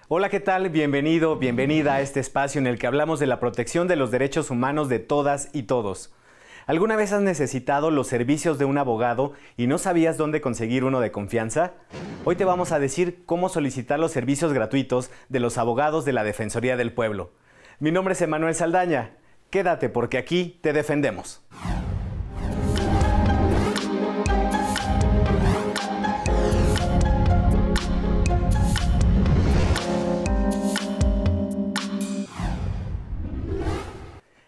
Hola, ¿qué tal? Bienvenido, bienvenida a este espacio en el que hablamos de la protección de los derechos humanos de todas y todos. ¿Alguna vez has necesitado los servicios de un abogado y no sabías dónde conseguir uno de confianza? Hoy te vamos a decir cómo solicitar los servicios gratuitos de los abogados de la Defensoría del Pueblo. Mi nombre es Emanuel Saldaña. Quédate porque aquí te defendemos.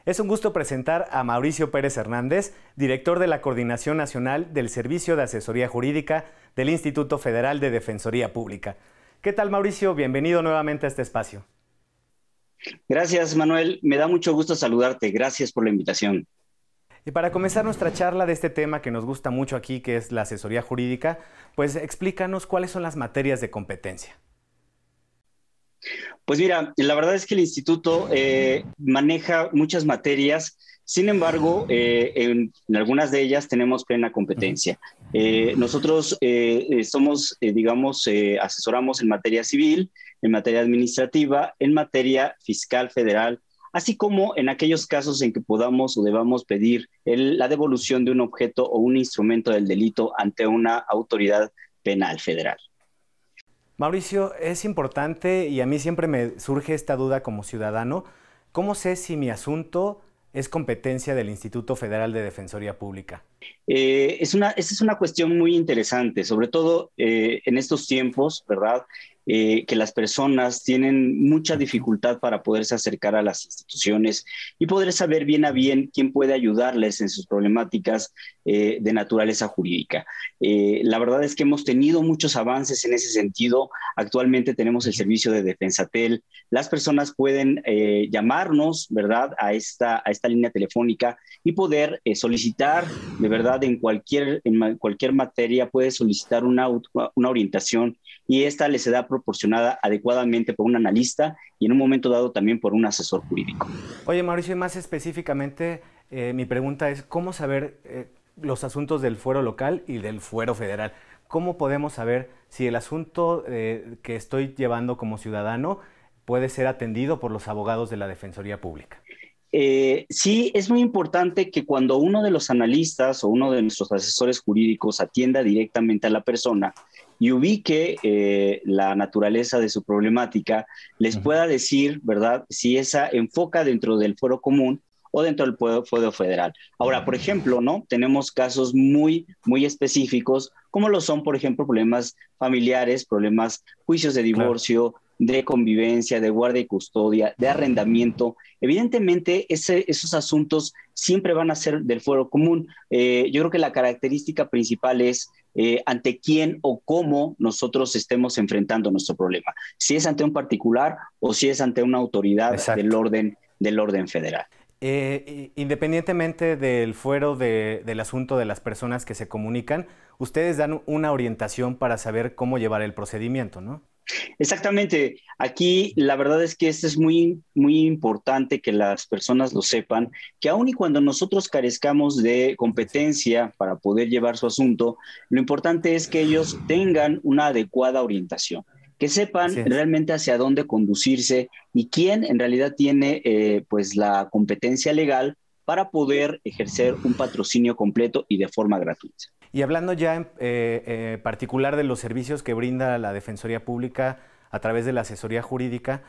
Es un gusto presentar a Mauricio Pérez Hernández, director de la Coordinación Nacional del Servicio de Asesoría Jurídica del Instituto Federal de Defensoría Pública. ¿Qué tal, Mauricio? Bienvenido nuevamente a este espacio. Gracias, Manuel. Me da mucho gusto saludarte. Gracias por la invitación. Y para comenzar nuestra charla de este tema que nos gusta mucho aquí, que es la asesoría jurídica, pues explícanos cuáles son las materias de competencia. Pues mira, la verdad es que el instituto maneja muchas materias, sin embargo, en algunas de ellas tenemos plena competencia. Nosotros asesoramos en materia civil, en materia administrativa, en materia fiscal federal, así como en aquellos casos en que podamos o debamos pedir la devolución de un objeto o un instrumento del delito ante una autoridad penal federal. Mauricio, es importante y a mí siempre me surge esta duda como ciudadano. ¿Cómo sé si mi asunto es competencia del Instituto Federal de Defensoría Pública? Esa es una cuestión muy interesante, sobre todo en estos tiempos, ¿verdad? Que las personas tienen mucha dificultad para poderse acercar a las instituciones y poder saber bien a bien quién puede ayudarles en sus problemáticas de naturaleza jurídica. La verdad es que hemos tenido muchos avances en ese sentido. Actualmente tenemos el servicio de Defensatel. Las personas pueden llamarnos, ¿verdad?, a esta línea telefónica y poder solicitar, de verdad, en cualquier materia, puede solicitar una orientación y esta les será proporcionada adecuadamente por un analista y en un momento dado también por un asesor jurídico. Oye, Mauricio, y más específicamente, mi pregunta es, ¿cómo saber los asuntos del fuero local y del fuero federal? ¿Cómo podemos saber si el asunto que estoy llevando como ciudadano puede ser atendido por los abogados de la Defensoría Pública? Sí, es muy importante que cuando uno de los analistas o uno de nuestros asesores jurídicos atienda directamente a la persona y ubique la naturaleza de su problemática, les pueda decir, ¿verdad?, si esa enfoca dentro del fuero común o dentro del fuero federal. Ahora, por ejemplo, ¿no?, tenemos casos muy específicos, como lo son, por ejemplo, problemas familiares, problemas, juicios de divorcio, claro, de convivencia, de guardia y custodia, de arrendamiento. Evidentemente, esos asuntos siempre van a ser del fuero común. Yo creo que la característica principal es ante quién o cómo nosotros estemos enfrentando nuestro problema. Si es ante un particular o si es ante una autoridad del orden federal. Independientemente del fuero del asunto de las personas que se comunican, ustedes dan una orientación para saber cómo llevar el procedimiento, ¿no? Exactamente. Aquí la verdad es que esto es muy importante que las personas lo sepan, que aun y cuando nosotros carezcamos de competencia para poder llevar su asunto, lo importante es que ellos tengan una adecuada orientación, que sepan realmente hacia dónde conducirse y quién en realidad tiene pues la competencia legal para poder ejercer un patrocinio completo y de forma gratuita. Y hablando ya en particular de los servicios que brinda la Defensoría Pública a través de la asesoría jurídica,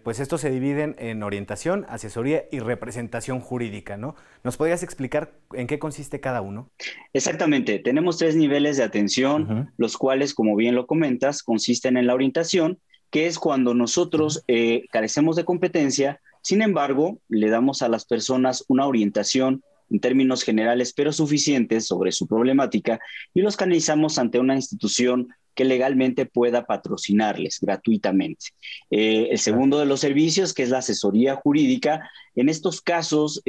pues estos se dividen en orientación, asesoría y representación jurídica, ¿no? ¿Nos podrías explicar en qué consiste cada uno? Exactamente. Tenemos 3 niveles de atención, los cuales, como bien lo comentas, consisten en la orientación, que es cuando nosotros carecemos de competencia, sin embargo, le damos a las personas una orientación en términos generales, pero suficientes sobre su problemática y los canalizamos ante una institución que legalmente pueda patrocinarles gratuitamente. El segundo de los servicios, que es la asesoría jurídica, en estos casos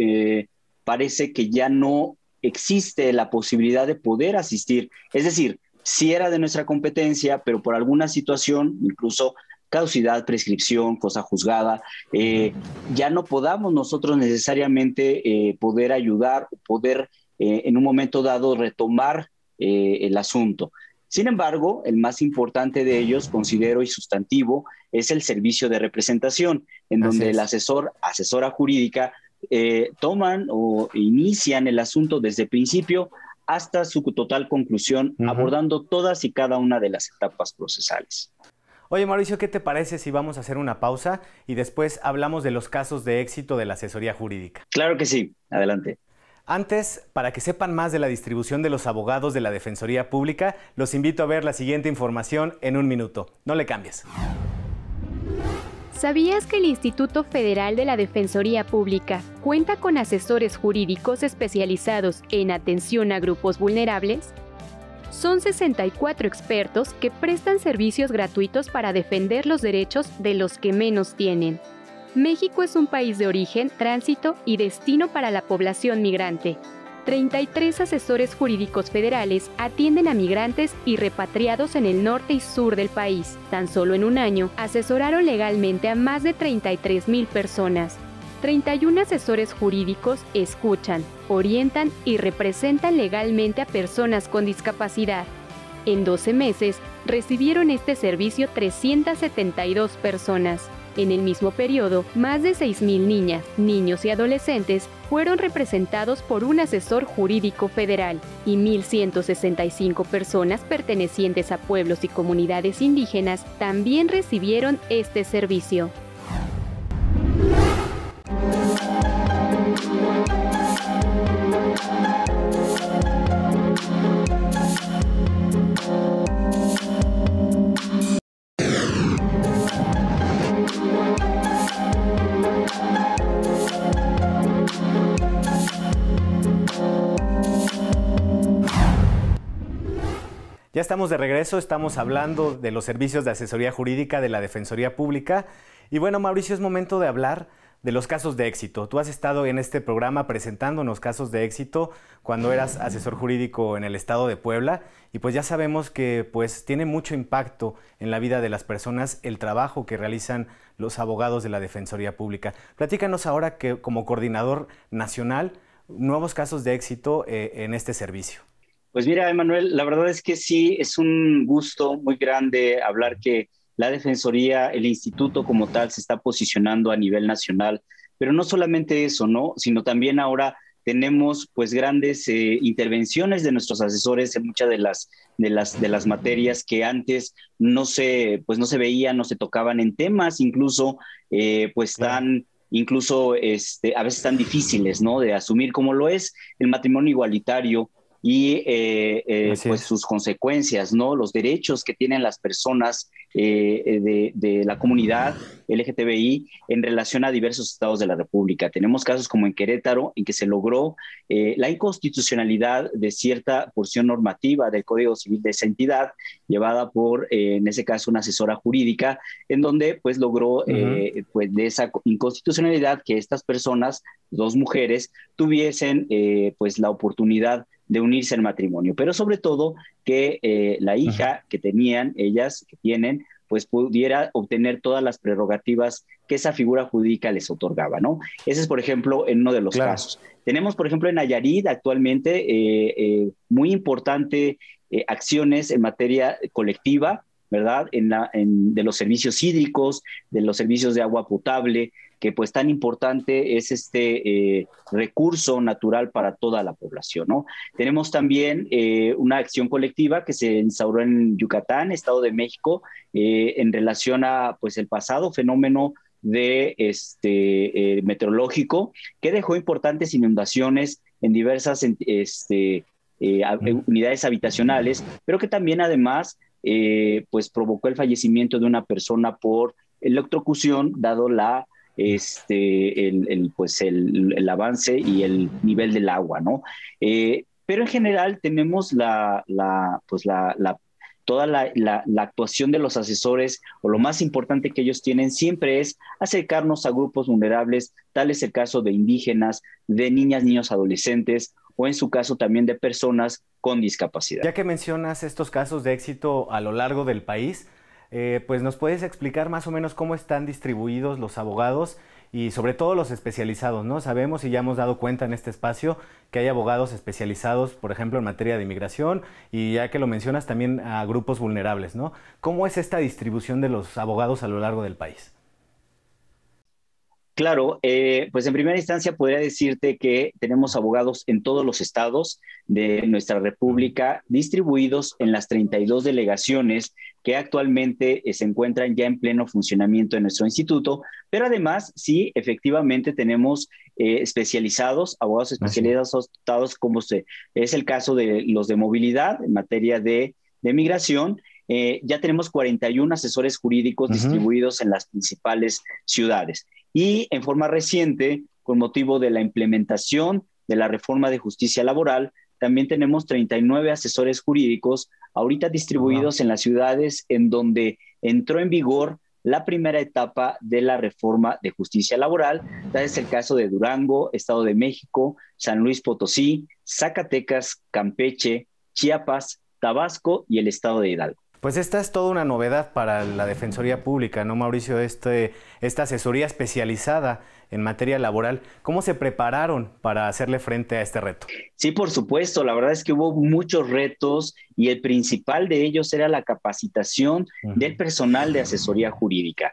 parece que ya no existe la posibilidad de poder asistir. Es decir, sí era de nuestra competencia, pero por alguna situación, incluso caducidad, prescripción, cosa juzgada, ya no podamos nosotros necesariamente poder ayudar, poder en un momento dado retomar el asunto. Sin embargo, el más importante de ellos, considero y sustantivo, es el servicio de representación, en donde el asesora jurídica, toman o inician el asunto desde el principio hasta su total conclusión, abordando todas y cada una de las etapas procesales. Oye, Mauricio, ¿qué te parece si vamos a hacer una pausa y después hablamos de los casos de éxito de la asesoría jurídica? Claro que sí, adelante. Antes, para que sepan más de la distribución de los abogados de la Defensoría Pública, los invito a ver la siguiente información en un minuto. No le cambies. ¿Sabías que el Instituto Federal de la Defensoría Pública cuenta con asesores jurídicos especializados en atención a grupos vulnerables? Son 64 expertos que prestan servicios gratuitos para defender los derechos de los que menos tienen. México es un país de origen, tránsito y destino para la población migrante. 33 asesores jurídicos federales atienden a migrantes y repatriados en el norte y sur del país. Tan solo en un año, asesoraron legalmente a más de 33,000 personas. 31 asesores jurídicos escuchan, orientan y representan legalmente a personas con discapacidad. En 12 meses, recibieron este servicio 372 personas. En el mismo periodo, más de 6,000 niñas, niños y adolescentes fueron representados por un asesor jurídico federal y 1,165 personas pertenecientes a pueblos y comunidades indígenas también recibieron este servicio. Ya estamos de regreso, estamos hablando de los servicios de asesoría jurídica de la Defensoría Pública. Y bueno, Mauricio, es momento de hablar de los casos de éxito. Tú has estado en este programa presentándonos casos de éxito cuando eras asesor jurídico en el estado de Puebla y pues ya sabemos que pues tiene mucho impacto en la vida de las personas el trabajo que realizan los abogados de la Defensoría Pública. Platícanos ahora que como coordinador nacional, nuevos casos de éxito en este servicio. Pues mira, Emanuel, la verdad es que sí, es un gusto muy grande hablar que la Defensoría, el instituto como tal, se está posicionando a nivel nacional, pero no solamente eso, ¿no? Sino también ahora tenemos pues grandes intervenciones de nuestros asesores en muchas de las materias que antes no se veían, no se tocaban en temas, incluso pues tan... incluso a veces tan difíciles, ¿no? De asumir, como lo es el matrimonio igualitario y pues sus consecuencias, ¿no? Los derechos que tienen las personas de la comunidad LGTBI en relación a diversos estados de la República. Tenemos casos como en Querétaro, en que se logró la inconstitucionalidad de cierta porción normativa del Código Civil de esa entidad, llevada por, en ese caso, una asesora jurídica, en donde pues logró pues de esa inconstitucionalidad que estas personas, dos mujeres, tuviesen pues la oportunidad de unirse al matrimonio, pero sobre todo que la hija que tenían, ellas que tienen, pues pudiera obtener todas las prerrogativas que esa figura jurídica les otorgaba, ¿no? Ese es, por ejemplo, en uno de los casos. Tenemos, por ejemplo, en Nayarit actualmente muy importante acciones en materia colectiva, ¿verdad? De los servicios hídricos, de los servicios de agua potable, que pues tan importante es este recurso natural para toda la población, ¿no? Tenemos también una acción colectiva que se instauró en Yucatán, Estado de México, en relación a pues el pasado fenómeno de meteorológico, que dejó importantes inundaciones en diversas unidades habitacionales, pero que también además pues provocó el fallecimiento de una persona por electrocución, dado el avance y el nivel del agua, ¿no? Pero en general tenemos toda la actuación de los asesores, o lo más importante que ellos tienen siempre es acercarnos a grupos vulnerables, tal es el caso de indígenas, de niñas, niños, adolescentes, o en su caso también de personas con discapacidad. Ya que mencionas estos casos de éxito a lo largo del país, pues nos puedes explicar más o menos cómo están distribuidos los abogados y sobre todo los especializados, ¿no? Sabemos y ya hemos dado cuenta en este espacio que hay abogados especializados, por ejemplo, en materia de inmigración y ya que lo mencionas también a grupos vulnerables, ¿no? ¿Cómo es esta distribución de los abogados a lo largo del país? Claro, pues en primera instancia podría decirte que tenemos abogados en todos los estados de nuestra república, distribuidos en las 32 delegaciones que actualmente se encuentran ya en pleno funcionamiento en nuestro instituto, pero además sí, efectivamente tenemos especializados, abogados especializados como es el caso de los de movilidad en materia de migración. Ya tenemos 41 asesores jurídicos distribuidos en las principales ciudades. Y en forma reciente, con motivo de la implementación de la reforma de justicia laboral, también tenemos 39 asesores jurídicos ahorita distribuidos en las ciudades en donde entró en vigor la primera etapa de la reforma de justicia laboral. Tal es el caso de Durango, Estado de México, San Luis Potosí, Zacatecas, Campeche, Chiapas, Tabasco y el Estado de Hidalgo. Pues esta es toda una novedad para la Defensoría Pública, ¿no, Mauricio? Esta asesoría especializada en materia laboral. ¿Cómo se prepararon para hacerle frente a este reto? Sí, por supuesto. La verdad es que hubo muchos retos y el principal de ellos era la capacitación del personal de asesoría jurídica.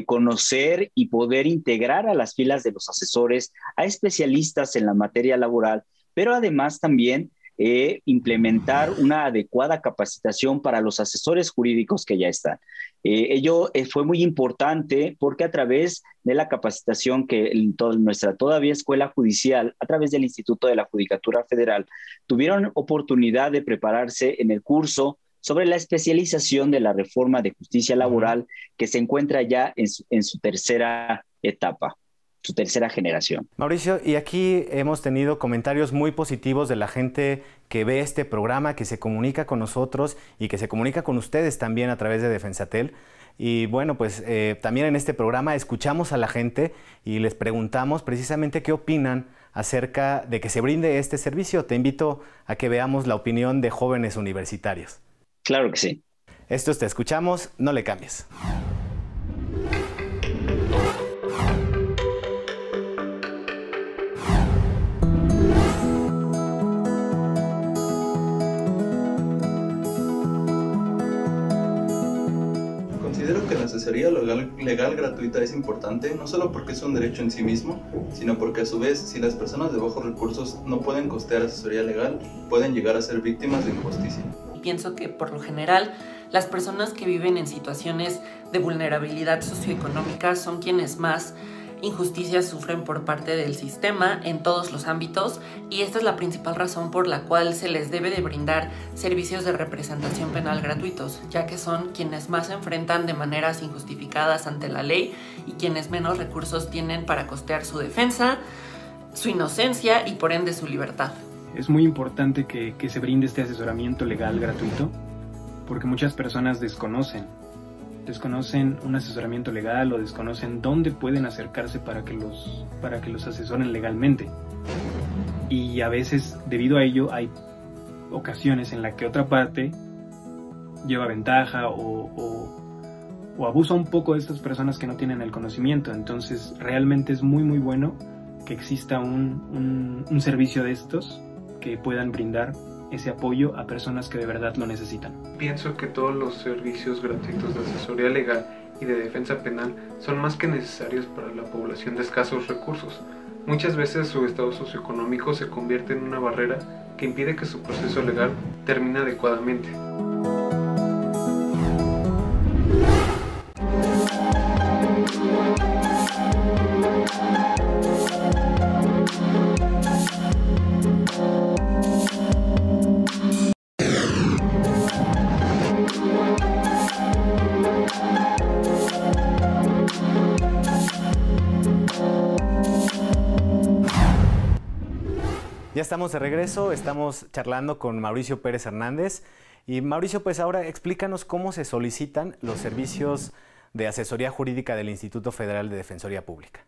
Conocer y poder integrar a las filas de los asesores a especialistas en la materia laboral, pero además también implementar una adecuada capacitación para los asesores jurídicos que ya están. Ello fue muy importante porque a través de la capacitación que nuestra todavía escuela judicial, a través del Instituto de la Judicatura Federal, tuvieron oportunidad de prepararse en el curso sobre la especialización de la reforma de justicia laboral que se encuentra ya en su tercera etapa, su tercera generación. Mauricio, y aquí hemos tenido comentarios muy positivos de la gente que ve este programa, que se comunica con nosotros y que se comunica con ustedes también a través de Defensatel. Y bueno, pues también en este programa escuchamos a la gente y les preguntamos precisamente qué opinan acerca de que se brinde este servicio. Te invito a que veamos la opinión de jóvenes universitarios. Claro que sí. Esto es Te Escuchamos, no le cambies. Considero que la asesoría legal gratuita es importante, no solo porque es un derecho en sí mismo, sino porque a su vez, si las personas de bajos recursos no pueden costear asesoría legal, pueden llegar a ser víctimas de injusticia. Pienso que por lo general, las personas que viven en situaciones de vulnerabilidad socioeconómica son quienes más injusticias sufren por parte del sistema en todos los ámbitos, y esta es la principal razón por la cual se les debe de brindar servicios de representación penal gratuitos, ya que son quienes más se enfrentan de maneras injustificadas ante la ley y quienes menos recursos tienen para costear su defensa, su inocencia y por ende su libertad. Es muy importante que se brinde este asesoramiento legal gratuito porque muchas personas desconocen un asesoramiento legal o desconocen dónde pueden acercarse para que los asesoren legalmente. Y a veces, debido a ello, hay ocasiones en las que otra parte lleva ventaja o abusa un poco de estas personas que no tienen el conocimiento. Entonces, realmente es muy muy bueno que exista un servicio de estos que puedan brindar ese apoyo a personas que de verdad lo necesitan. Pienso que todos los servicios gratuitos de asesoría legal y de defensa penal son más que necesarios para la población de escasos recursos. Muchas veces su estado socioeconómico se convierte en una barrera que impide que su proceso legal termine adecuadamente. Ya estamos de regreso, estamos charlando con Mauricio Pérez Hernández. Y Mauricio, pues ahora explícanos cómo se solicitan los servicios de asesoría jurídica del Instituto Federal de Defensoría Pública.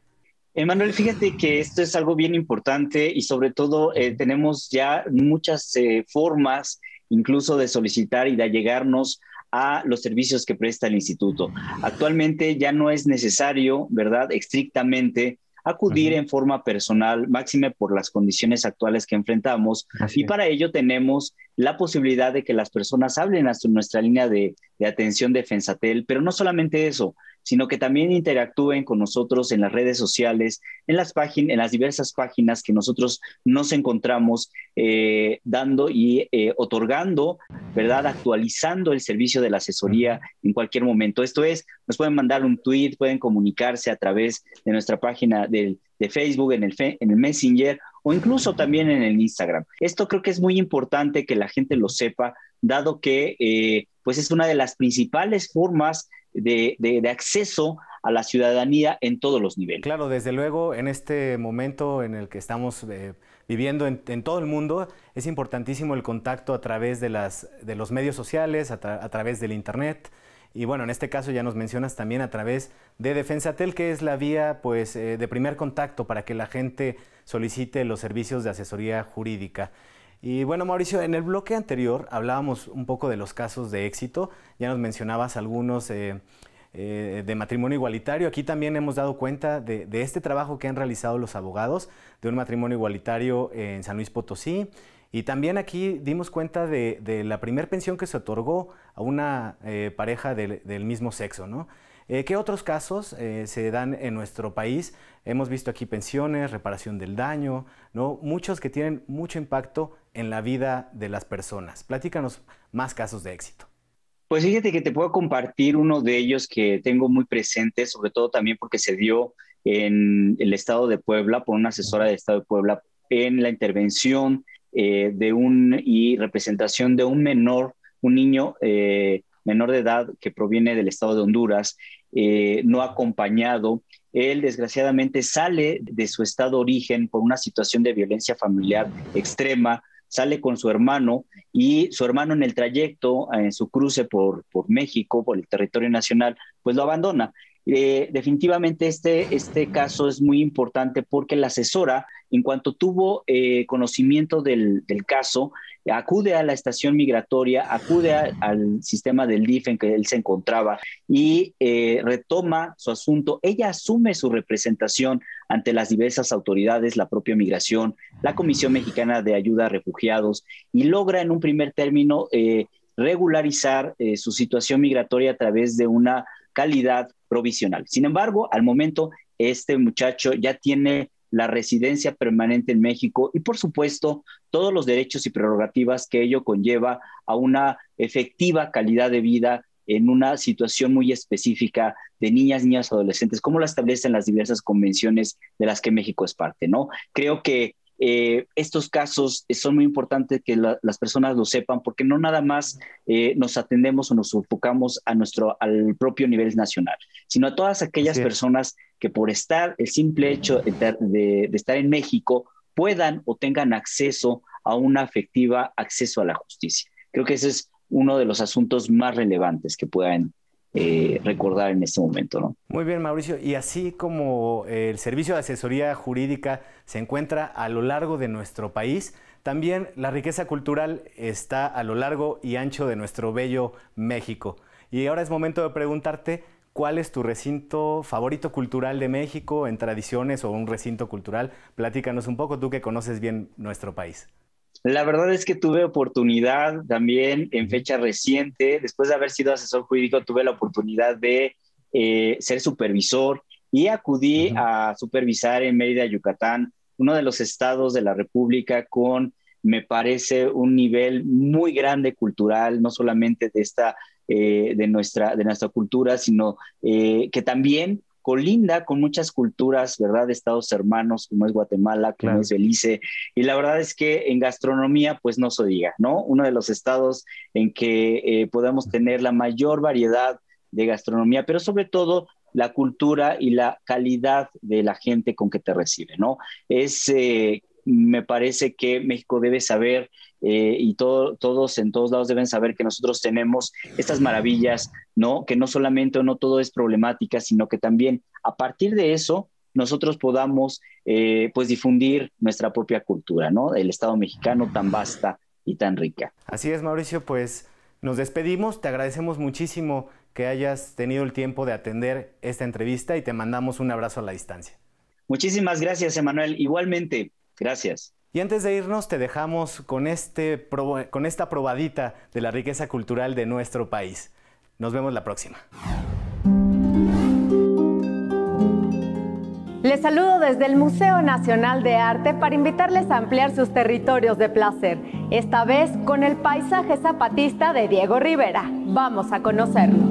Emanuel, fíjate que esto es algo bien importante y sobre todo tenemos ya muchas formas incluso de solicitar y de allegarnos a los servicios que presta el instituto. Actualmente ya no es necesario, ¿verdad?, estrictamente acudir en forma personal, máxime por las condiciones actuales que enfrentamos. Así y es. para ello tenemos la posibilidad de que las personas hablen a nuestra línea de atención de FENSATEL, pero no solamente eso, sino que también interactúen con nosotros en las redes sociales, en las diversas páginas que nosotros nos encontramos dando y otorgando, ¿verdad?, actualizando el servicio de la asesoría en cualquier momento. Esto es, nos pueden mandar un tweet, pueden comunicarse a través de nuestra página de Facebook, en el Messenger, o incluso también en el Instagram. Esto creo que es muy importante que la gente lo sepa, dado que pues es una de las principales formas de acceso a la ciudadanía en todos los niveles. Claro, desde luego, en este momento en el que estamos viviendo en todo el mundo, es importantísimo el contacto a través de los medios sociales, a través del Internet. Y bueno, en este caso ya nos mencionas también a través de Defensatel, que es la vía pues, de primer contacto para que la gente solicite los servicios de asesoría jurídica. Y bueno, Mauricio, en el bloque anterior hablábamos un poco de los casos de éxito, ya nos mencionabas algunos de matrimonio igualitario. Aquí también hemos dado cuenta de este trabajo que han realizado los abogados de un matrimonio igualitario en San Luis Potosí. Y también aquí dimos cuenta de la primer pensión que se otorgó a una pareja del mismo sexo, ¿no? ¿Qué otros casos se dan en nuestro país? Hemos visto aquí pensiones, reparación del daño, ¿no? Muchos que tienen mucho impacto en la vida de las personas. Platícanos más casos de éxito. Pues fíjate que te puedo compartir uno de ellos que tengo muy presente, sobre todo también porque se dio en el estado de Puebla, por una asesora del estado de Puebla, en la intervención y representación de un menor, un niño menor de edad que proviene del estado de Honduras, no acompañado. Él desgraciadamente sale de su estado de origen por una situación de violencia familiar extrema, sale con su hermano y su hermano en el trayecto, en su cruce por México, por el territorio nacional, pues lo abandona. Definitivamente este caso es muy importante porque la asesora, en cuanto tuvo conocimiento del caso, acude a la estación migratoria, acude al sistema del DIF en que él se encontraba y retoma su asunto. Ella asume su representación ante las diversas autoridades, la propia migración, la Comisión Mexicana de Ayuda a Refugiados, y logra en un primer término regularizar su situación migratoria a través de una calidad provisional. Sin embargo, al momento, este muchacho ya tiene la residencia permanente en México y, por supuesto, todos los derechos y prerrogativas que ello conlleva a una efectiva calidad de vida en una situación muy específica de niñas, niños, adolescentes, como la establecen las diversas convenciones de las que México es parte, ¿no? Creo que estos casos son muy importantes que las personas lo sepan, porque no nada más nos atendemos o nos enfocamos al propio nivel nacional, sino a todas aquellas personas que por el simple hecho de estar en México puedan o tengan acceso a una efectiva acceso a la justicia. Creo que ese es uno de los asuntos más relevantes que puedan recordar en este momento, ¿no? Muy bien, Mauricio. Y así como el servicio de asesoría jurídica se encuentra a lo largo de nuestro país, también la riqueza cultural está a lo largo y ancho de nuestro bello México. Y ahora es momento de preguntarte, ¿cuál es tu recinto favorito cultural de México en tradiciones o un recinto cultural? Platícanos un poco, tú que conoces bien nuestro país. La verdad es que tuve oportunidad también en fecha reciente, después de haber sido asesor jurídico, tuve la oportunidad de ser supervisor y acudí a supervisar en Mérida, Yucatán, uno de los estados de la República con, me parece, un nivel muy grande cultural, no solamente de nuestra cultura, sino que también colinda con muchas culturas, ¿verdad? De estados hermanos, como es Guatemala, como es Belice, y la verdad es que en gastronomía, pues no se diga, ¿no? Uno de los estados en que podemos tener la mayor variedad de gastronomía, pero sobre todo la cultura y la calidad de la gente con que te recibe, ¿no? Me parece que México debe saber y todos en todos lados deben saber que nosotros tenemos estas maravillas, ¿no? Que no solamente no todo es problemática, sino que también a partir de eso nosotros podamos pues difundir nuestra propia cultura, ¿no? El Estado mexicano tan vasta y tan rica. Así es, Mauricio, pues Nos despedimos, te agradecemos muchísimo que hayas tenido el tiempo de atender esta entrevista y te mandamos un abrazo a la distancia. Muchísimas gracias, Emanuel. Igualmente, gracias. Y antes de irnos, te dejamos con esta probadita de la riqueza cultural de nuestro país. Nos vemos la próxima. Les saludo desde el Museo Nacional de Arte para invitarles a ampliar sus territorios de placer, esta vez con el paisaje zapatista de Diego Rivera. Vamos a conocerlo.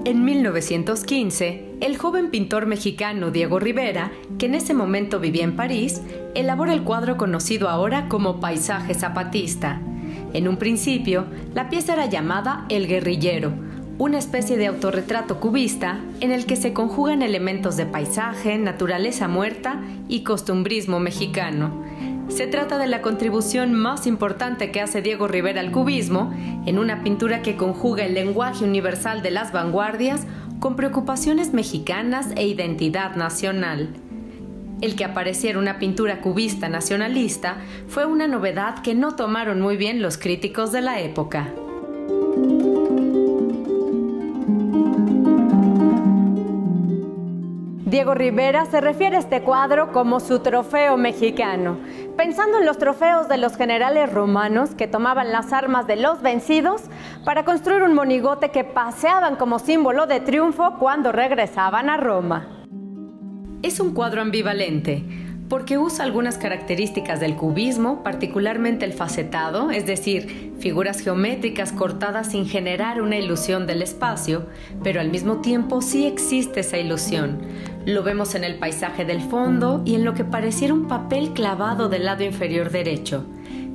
En 1915, el joven pintor mexicano Diego Rivera, que en ese momento vivía en París, elabora el cuadro conocido ahora como Paisaje Zapatista. En un principio, la pieza era llamada El Guerrillero, una especie de autorretrato cubista en el que se conjugan elementos de paisaje, naturaleza muerta y costumbrismo mexicano. Se trata de la contribución más importante que hace Diego Rivera al cubismo, en una pintura que conjuga el lenguaje universal de las vanguardias con preocupaciones mexicanas e identidad nacional. El que apareciera una pintura cubista nacionalista fue una novedad que no tomaron muy bien los críticos de la época. Diego Rivera se refiere a este cuadro como su trofeo mexicano, pensando en los trofeos de los generales romanos que tomaban las armas de los vencidos para construir un monigote que paseaban como símbolo de triunfo cuando regresaban a Roma. Es un cuadro ambivalente, porque usa algunas características del cubismo, particularmente el facetado, es decir, figuras geométricas cortadas sin generar una ilusión del espacio, pero al mismo tiempo sí existe esa ilusión. Lo vemos en el paisaje del fondo y en lo que pareciera un papel clavado del lado inferior derecho,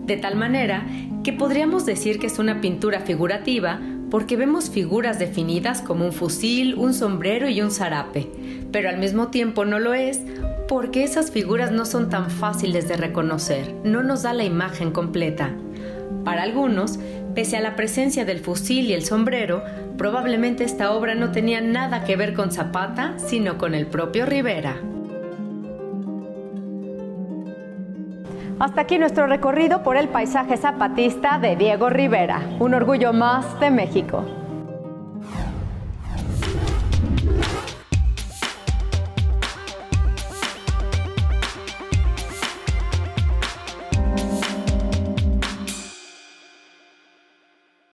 de tal manera que podríamos decir que es una pintura figurativa porque vemos figuras definidas como un fusil, un sombrero y un zarape, pero al mismo tiempo no lo es porque esas figuras no son tan fáciles de reconocer, no nos da la imagen completa. Para algunos, pese a la presencia del fusil y el sombrero, probablemente esta obra no tenía nada que ver con Zapata, sino con el propio Rivera. Hasta aquí nuestro recorrido por el paisaje zapatista de Diego Rivera, un orgullo más de México.